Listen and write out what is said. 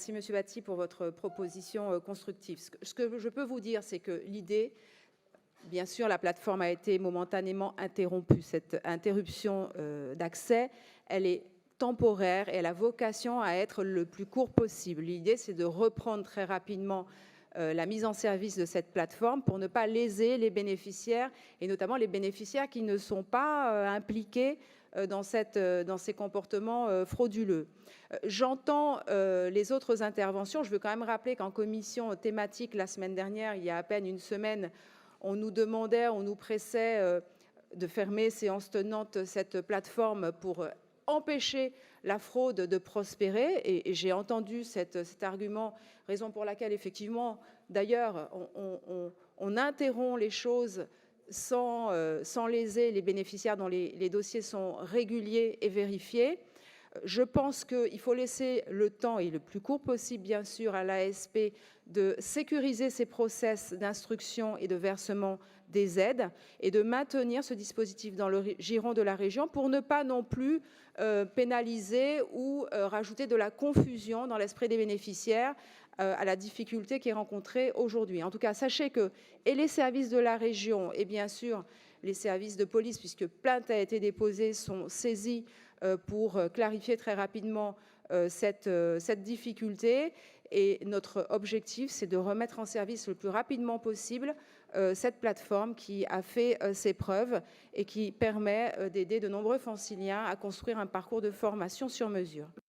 Merci, Monsieur Batti, pour votre proposition constructive. Ce que je peux vous dire, c'est que l'idée, bien sûr, la plateforme a été momentanément interrompue. Cette interruption d'accès, elle est temporaire et elle a vocation à être le plus court possible. L'idée, c'est de reprendre très rapidement la mise en service de cette plateforme pour ne pas léser les bénéficiaires, et notamment les bénéficiaires qui ne sont pas impliqués dans ces comportements frauduleux. J'entends les autres interventions. Je veux quand même rappeler qu'en commission thématique, la semaine dernière, il y a à peine une semaine, on nous demandait, on nous pressait de fermer séance tenante cette plateforme pour empêcher la fraude de prospérer. Et j'ai entendu cet argument, raison pour laquelle, effectivement, d'ailleurs, on interrompt les choses sans léser les bénéficiaires dont les dossiers sont réguliers et vérifiés. Je pense qu'il faut laisser le temps, et le plus court possible, bien sûr, à l'ASP de sécuriser ses process d'instruction et de versement des aides et de maintenir ce dispositif dans le giron de la région pour ne pas non plus pénaliser ou rajouter de la confusion dans l'esprit des bénéficiaires à la difficulté qui est rencontrée aujourd'hui. En tout cas, sachez que et les services de la région et bien sûr les services de police, puisque plainte a été déposée, sont saisis pour clarifier très rapidement cette difficulté. Et notre objectif, c'est de remettre en service le plus rapidement possible cette plateforme qui a fait ses preuves et qui permet d'aider de nombreux franciliens à construire un parcours de formation sur mesure.